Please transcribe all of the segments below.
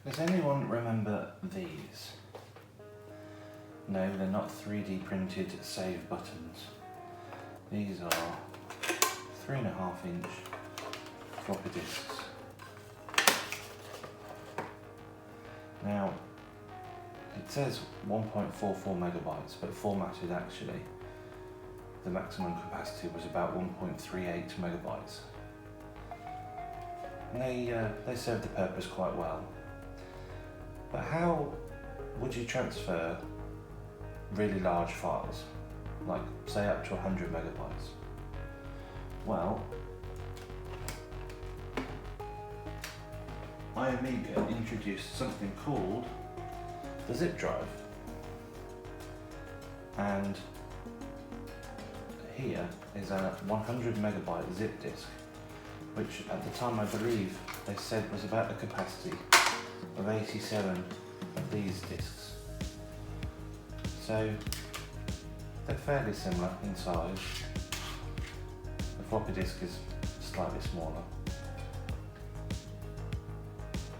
Does anyone remember these? No, they're not 3D printed save buttons. These are 3.5 inch floppy disks. Now, it says 1.44 megabytes, but formatted actually, the maximum capacity was about 1.38 megabytes. And they serve the purpose quite well. But how would you transfer really large files, like say up to 100 megabytes? Well, Iomega introduced something called the zip drive. And here is a 100 megabyte zip disk, which at the time I believe they said was about a capacity of 87 of these disks. So they're fairly similar in size. The floppy disk is slightly smaller.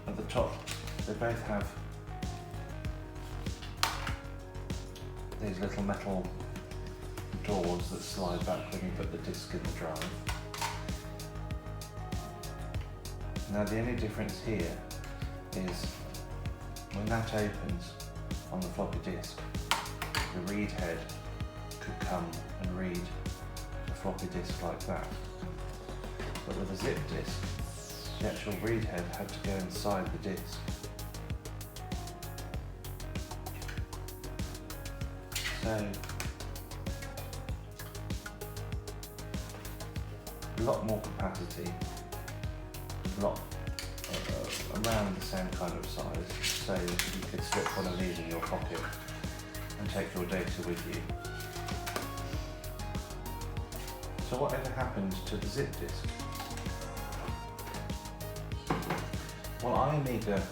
At the top they both have these little metal doors that slide back when you put the disk in the drive. Now the only difference here is when that opens on the floppy disk, the read head could come and read the floppy disk like that. But with a zip disk, the actual read head had to go inside the disk. So a lot more capacity, around the same kind of size, so you could slip one of these in your pocket and take your data with you. So whatever happened to the zip disk? Well, Iomega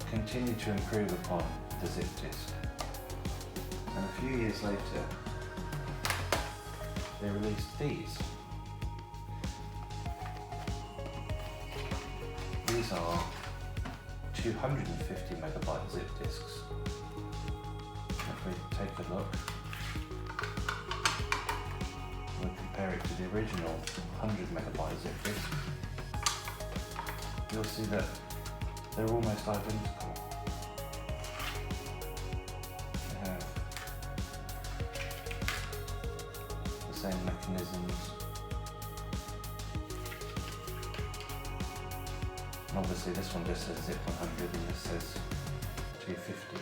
continued to improve upon the zip disk, and a few years later they released these. These are 250 megabyte zip disks. If we take a look, we compare it to the original 100 megabyte zip disk, you'll see that they're almost identical. They have the same mechanisms. And obviously this one just says zip 100 and this says 250.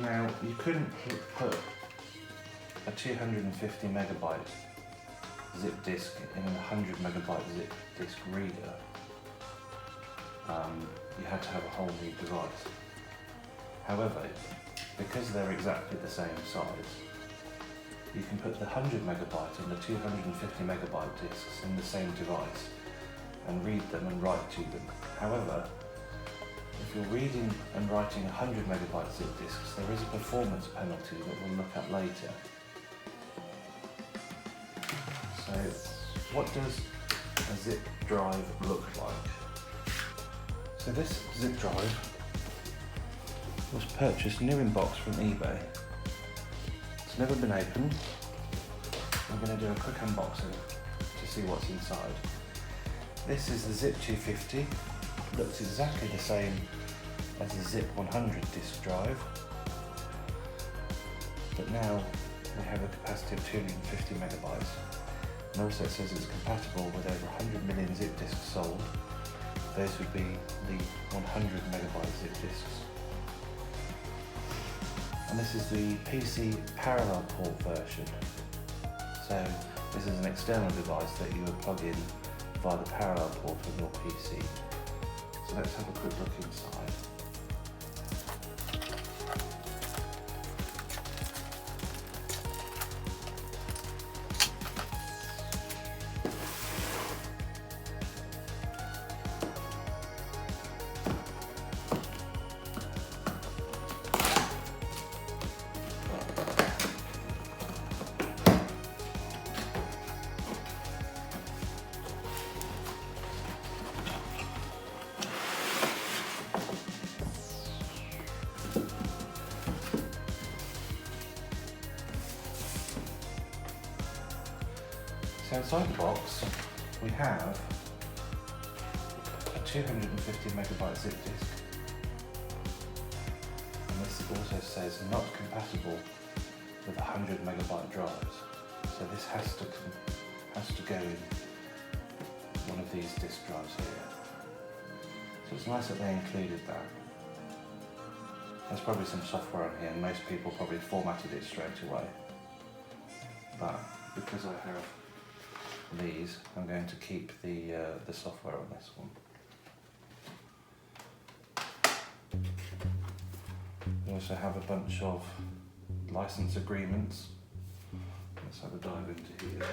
Now you couldn't put a 250 megabyte zip disk in a 100 megabyte zip disk reader. You had to have a whole new device. However, because they're exactly the same size, you can put the 100 megabyte and the 250 megabyte disks in the same device and read them and write to them. However, if you're reading and writing 100 megabyte zip disks, there is a performance penalty that we'll look at later. So, what does a zip drive look like? So this zip drive was purchased new in box from eBay. It's never been opened. I'm going to do a quick unboxing to see what's inside. This is the Zip 250. Looks exactly the same as the Zip 100 disk drive, but now we have a capacity of 250 megabytes. And also it says it's compatible with over 100 million zip disks sold. Those would be the 100 megabyte zip disks. And this is the PC parallel port version. So this is an external device that you would plug in via the parallel port of your PC. So let's have a quick look inside. So inside the box we have a 250 megabyte zip disk, and this also says not compatible with 100 megabyte drives. So this has to go in one of these disk drives here. So it's nice that they included that. There's probably some software on here, and most people probably formatted it straight away. But because I have these, I'm going to keep the software on this one. We also have a bunch of license agreements. Let's have a dive into here.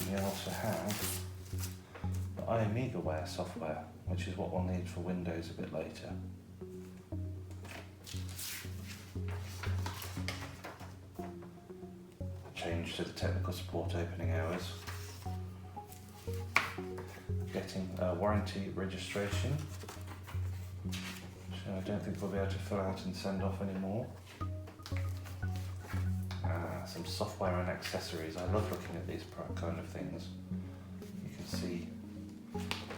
We also have the Iomega software, which is what we'll need for Windows a bit later. Change to the technical support opening hours. Getting a warranty registration, which I don't think we'll be able to fill out and send off anymore. Some software and accessories. I love looking at these kind of things. You can see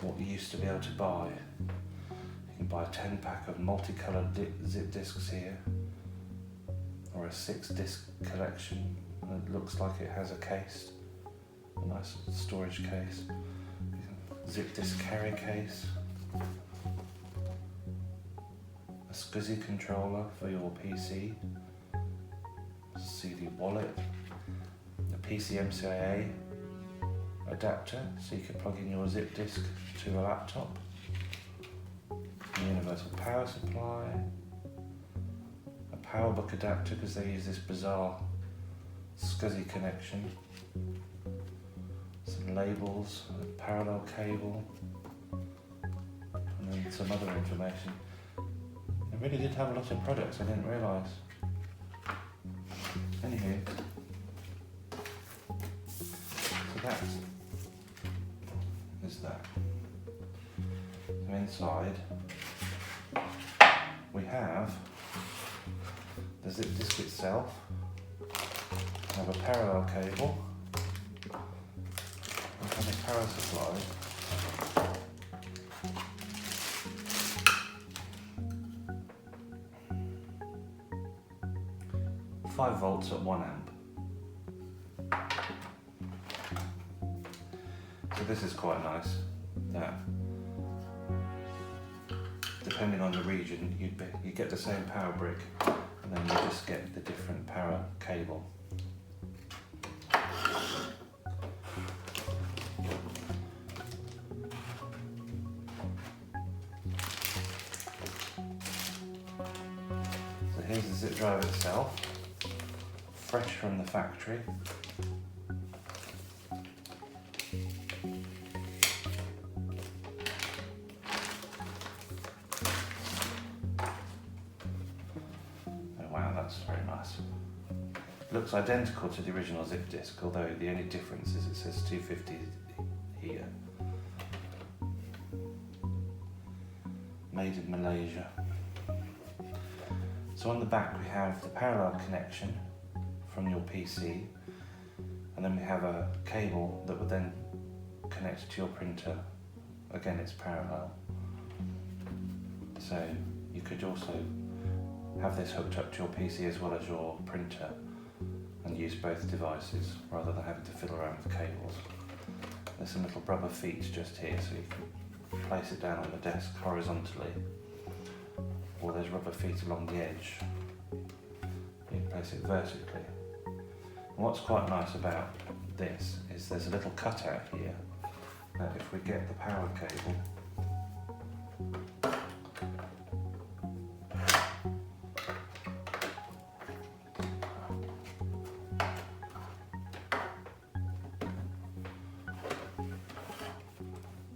what you used to be able to buy. You can buy a 10-pack of multicoloured zip discs here, or a 6-disc collection, and it looks like it has a case, a nice storage case, zip disc carry case, a SCSI controller for your PC, CD wallet, a PCMCIA adapter so you can plug in your zip disk to a laptop, a universal power supply, a PowerBook adapter because they use this bizarre SCSI connection, some labels, a parallel cable, and then some other information. They really did have a lot of products I didn't realise. Anywho, so that is that. So inside we have the zip disk itself, we have a parallel cable, we have a power supply, 5 volts at 1 amp. So this is quite nice. Depending on the region, you get the same power brick, and then you just get the different power cable. So here's the zip drive itself, fresh from the factory. Oh wow, that's very nice. Looks identical to the original zip disk, although the only difference is it says 250 here. Made in Malaysia. So on the back we have the parallel connection from your PC, and then we have a cable that would then connect to your printer. Again, it's parallel. So you could also have this hooked up to your PC as well as your printer and use both devices rather than having to fiddle around with cables. There's some little rubber feet just here so you can place it down on the desk horizontally, or there's rubber feet along the edge. You can place it vertically. And what's quite nice about this is there's a little cutout here that if we get the power cable,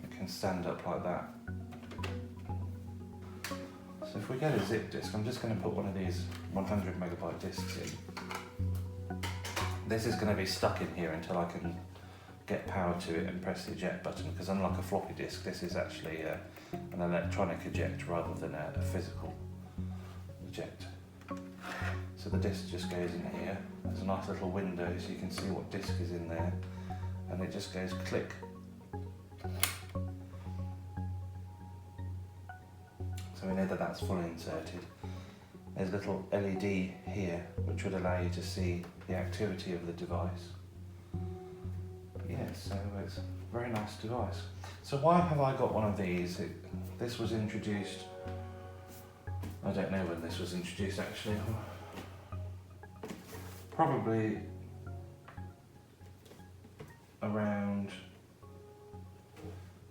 it can stand up like that. So if we get a zip disk, I'm just going to put one of these 100 megabyte disks in. This is going to be stuck in here until I can get power to it and press the eject button, because unlike a floppy disk, this is actually an electronic eject rather than a physical eject. So the disk just goes in here. There's a nice little window so you can see what disk is in there, and it just goes click. So we know that that's fully inserted. There's a little LED here which would allow you to see the activity of the device. Yeah, so it's a very nice device. So why have I got one of these? This was introduced, I don't know when this was introduced actually, probably around,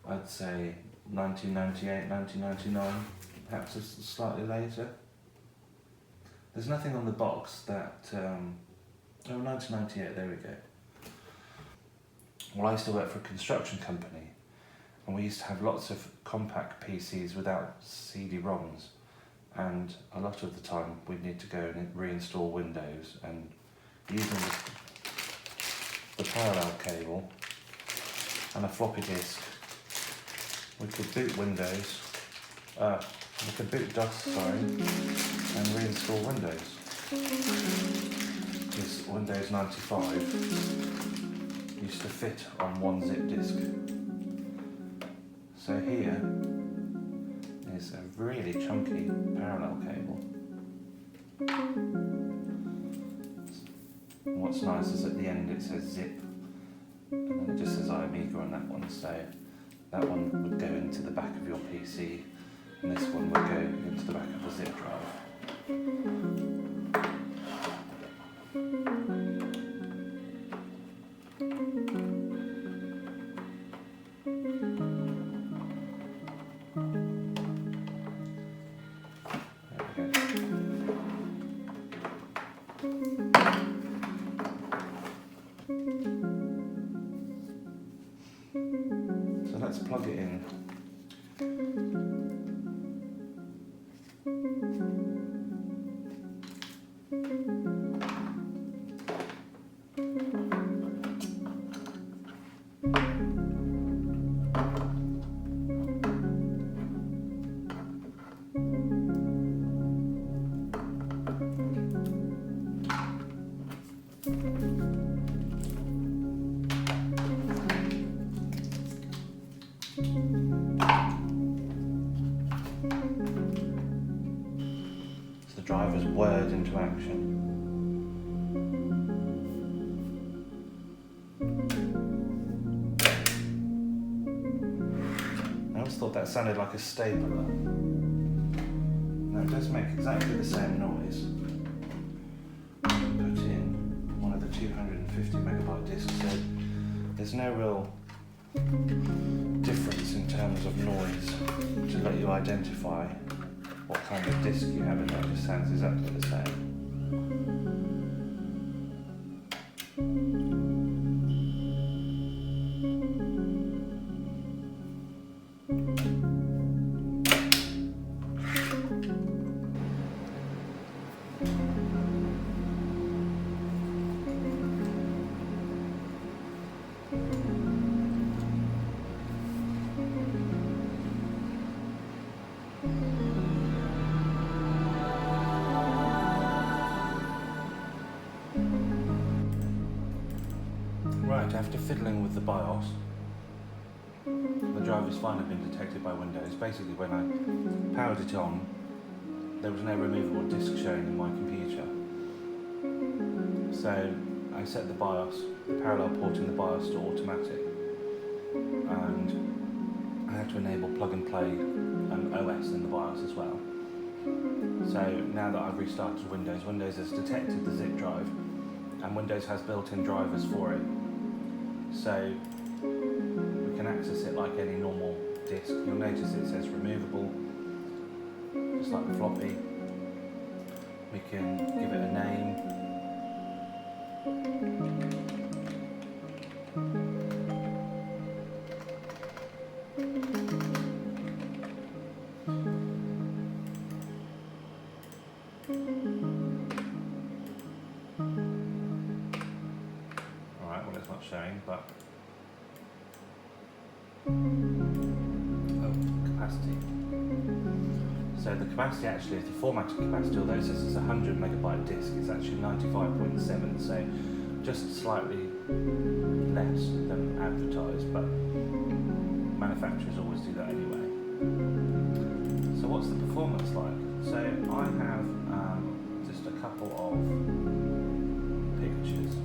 I'd say 1998, 1999, perhaps slightly later. There's nothing on the box that, 1998, there we go. Well, I used to work for a construction company, and we used to have lots of compact PCs without CD-ROMs, and a lot of the time we'd need to go and reinstall Windows, and using the parallel cable and a floppy disk, we could boot Windows, we could boot DOS, and reinstall Windows. Because Windows 95 used to fit on one zip disk. So here is a really chunky parallel cable. And what's nice is at the end it says zip, and then it just says Iomega on that one, so that one would go into the back of your PC, and this one would go into the back of the zip drive. So let's plug it in. The driver's whirred into action. I always thought that sounded like a stapler. Now it does make exactly the same noise. Put in one of the 250 megabyte discs, so there's no real difference in terms of noise to let you identify what kind of disc you have in there. It just sounds exactly the same. Right, after fiddling with the BIOS, the driver's finally been detected by Windows. Basically, when I powered it on, there was no removable disk showing in my computer. So I set the BIOS, the parallel port in the BIOS to automatic, and I had to enable plug and play OS in the BIOS as well. So now that I've restarted Windows, Windows has detected the zip drive, and Windows has built-in drivers for it. So we can access it like any normal disk. You'll notice it says removable, just like the floppy. We can give it a name. Alright, well it's not showing, but capacity. So the capacity actually is the formatted capacity, although it says it's a 100 megabyte disk, it's actually 95.7, so just slightly less than advertised, but manufacturers always do that anyway. So what's the performance like? So I have just a couple of pictures.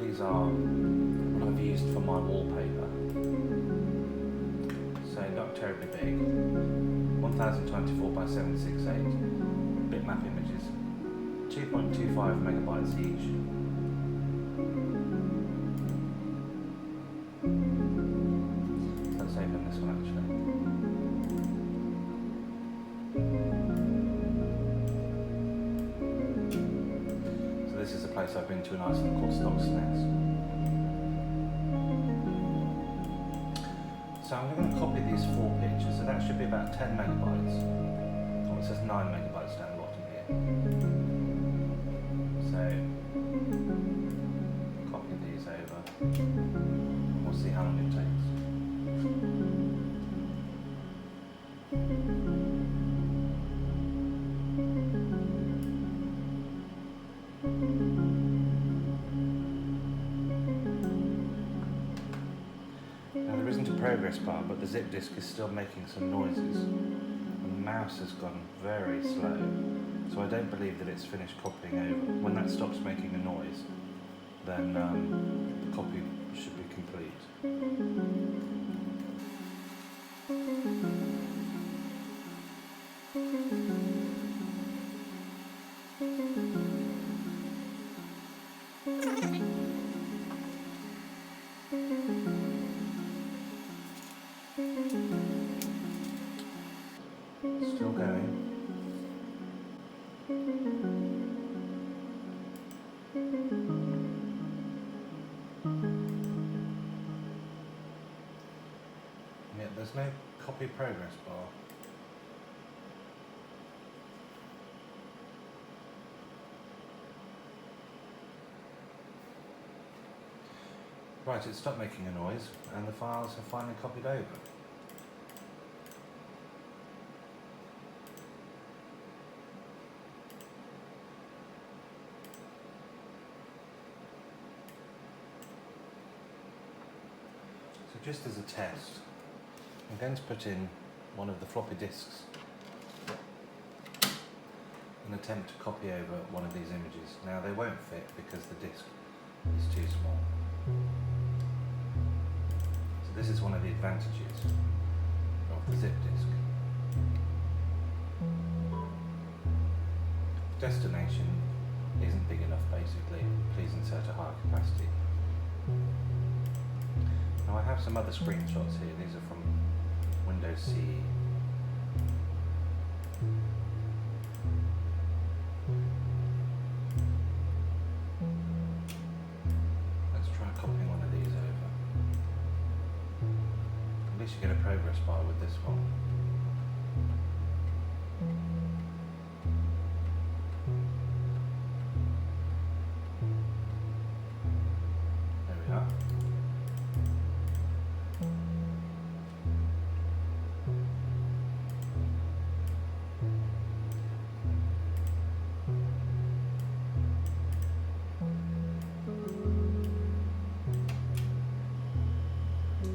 These are what I've used for my wallpaper. So not terribly big, 1024 by 768 bitmap images, 2.25 megabytes each. Let's open this one actually. So this is a place I've been to in Iceland called Stokksnes. So I'm going to copy these 4 pictures, so that should be about 10 megabytes. Oh, it says 9 megabytes down the bottom here. So, copy these over, and we'll see how long it takes. There isn't a progress bar, but the zip disk is still making some noises, and the mouse has gone very slow, so I don't believe that it's finished copying over. When that stops making a noise, then the copy should be complete. Still going. Yeah, there's no copy progress bar. Right, it stopped making a noise and the files have finally copied over. So just as a test, I'm going to put in one of the floppy disks and attempt to copy over one of these images. Now they won't fit because the disk is too small. So this is one of the advantages of the zip disk. Destination isn't big enough basically, please insert a higher capacity. Now I have some other screenshots here, these are from Windows CE. Let's try copying one of these over. At least you get a progress bar with this one. There we are.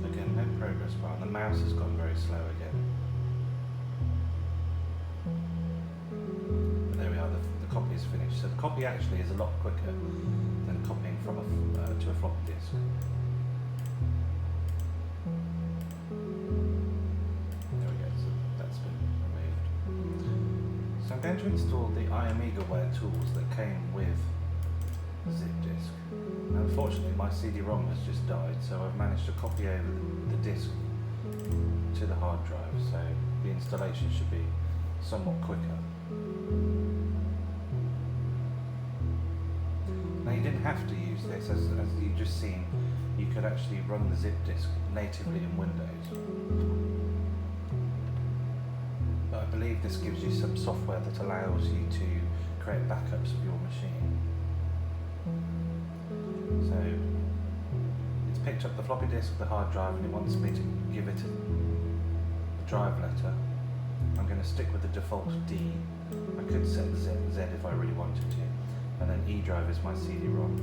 Again, no progress bar. The mouse has gone very slow again. But there we are, the copy is finished. So the copy actually is a lot quicker than copying from to a floppy disk. There we go, so that's been removed. So I'm going to install the Iomega tools that came with the zip disk. Unfortunately, my CD-ROM has just died, so I've managed to copy over the disk to the hard drive, so the installation should be somewhat quicker. Now you didn't have to use this, as you've just seen, you could actually run the zip disk natively in Windows. But I believe this gives you some software that allows you to create backups of your machine. So it's picked up the floppy disk, the hard drive, and it wants me to give it the drive letter. I'm going to stick with the default D. I could set Z if I really wanted to. And then E drive is my CD-ROM.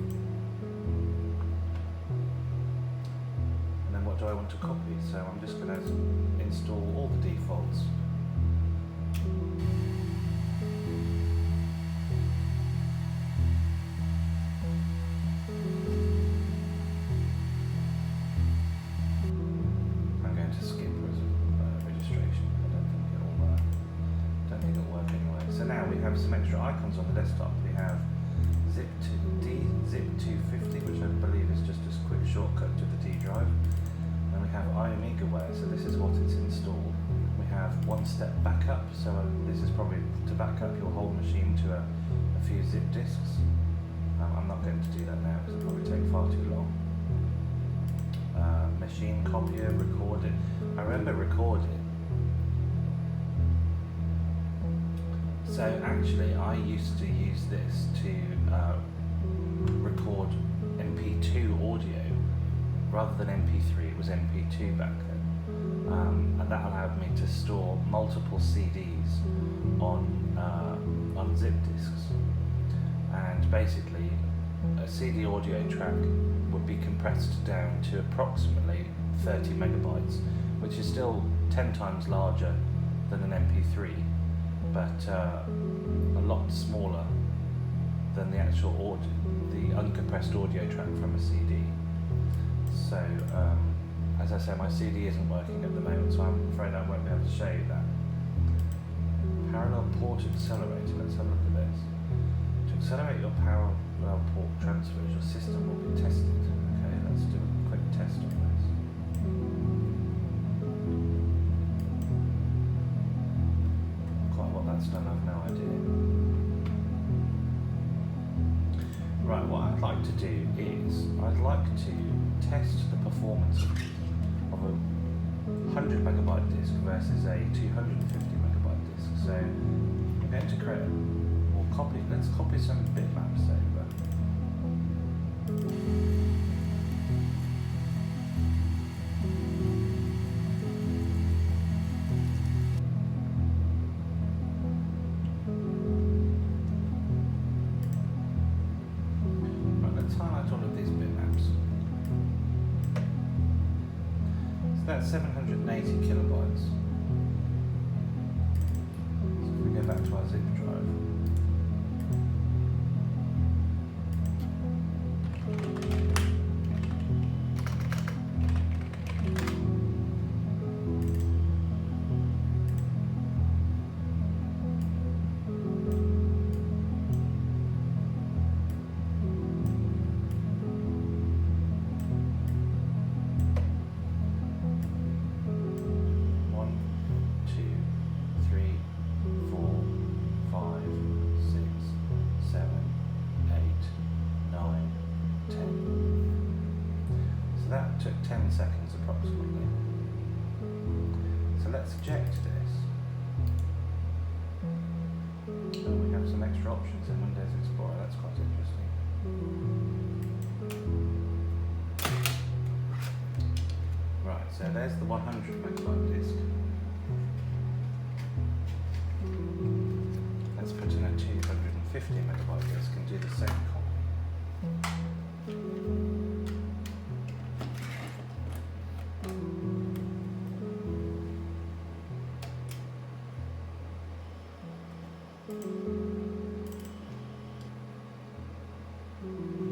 And then what do I want to copy? So I'm just going to install all the defaults. I'm going to skip registration. I don't think it'll work anyway. So now we have some extra icons on the desktop. We have Zip 250, which I believe is just a quick shortcut to the D drive. Then we have Iomega Parallel, so this is what it's installed. We have one-step backup, so this is probably to back up your whole machine to a few zip disks. I'm not going to do that now because it'll probably take far too long. Machine copier, record it. I remember record it. So actually I used to use this to record MP2 audio rather than MP3. It was MP2 back then, and that allowed me to store multiple CDs on zip disks. And basically, a CD audio track would be compressed down to approximately 30 megabytes, which is still 10 times larger than an MP3, but a lot smaller than the actual audio, the uncompressed audio track from a CD. So, as I say, my CD isn't working at the moment, so I'm afraid I won't be able to show you that. Parallel port accelerator, let's have a look at this. To accelerate your parallel port transfers, your system will be tested. Okay, let's do a quick test on this. Quite what that's done, I've no idea. Right, what I'd like to do is, I'd like to test the performance of a 100 megabyte disk versus a 250 megabyte disk. So I'm going to create, let's copy some bitmaps over. Highlight all of these bitmaps. So that's 780 kilobytes. So if we go back to our zip drive, took 10 seconds approximately. So let's eject this. And we have some extra options in Windows Explorer, that's quite interesting. Right, so there's the 100 megabyte disk. Let's put in a 250 megabyte disk and do the same copy.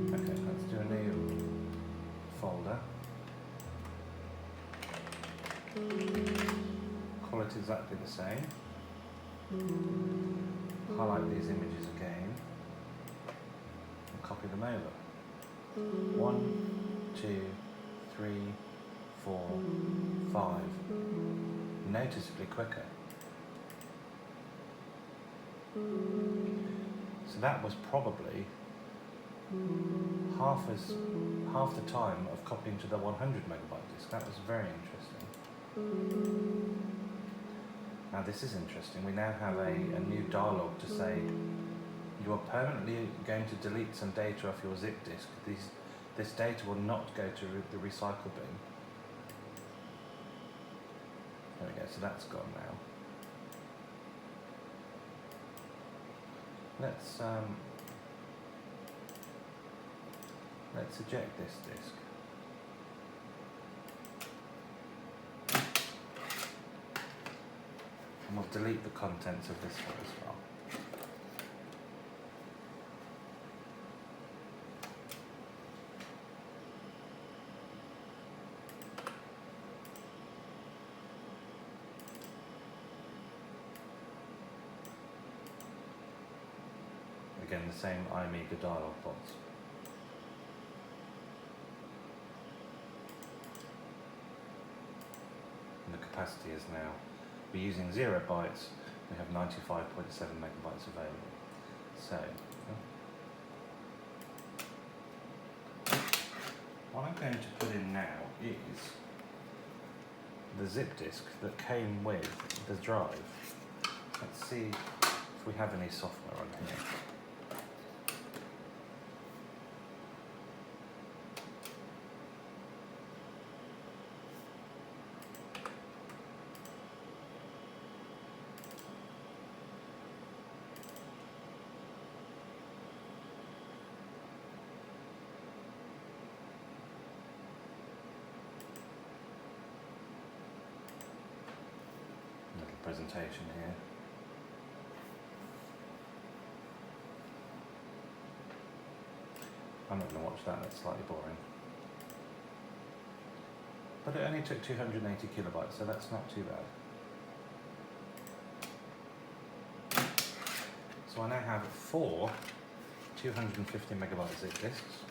Okay, let's do a new folder. Call it exactly the same. Highlight these images again and copy them over. 1, 2, 3, 4, 5. Noticeably quicker. So that was probably half the time of copying to the 100 megabyte disk. That was very interesting. Now this is interesting. We now have a new dialog to say you are permanently going to delete some data off your zip disk. This data will not go to the recycle bin. There we go, so that's gone now. Let's eject this disk. And we'll delete the contents of this one as well. Again, the same Iomega dialog box. And the capacity is now, we're using 0 bytes, we have 95.7 megabytes available. So, what I'm going to put in now is the zip disk that came with the drive. Let's see if we have any software on here. Presentation here. I'm not going to watch that, that's slightly boring. But it only took 280 kilobytes, so that's not too bad. So I now have 4 250 megabyte zip disks.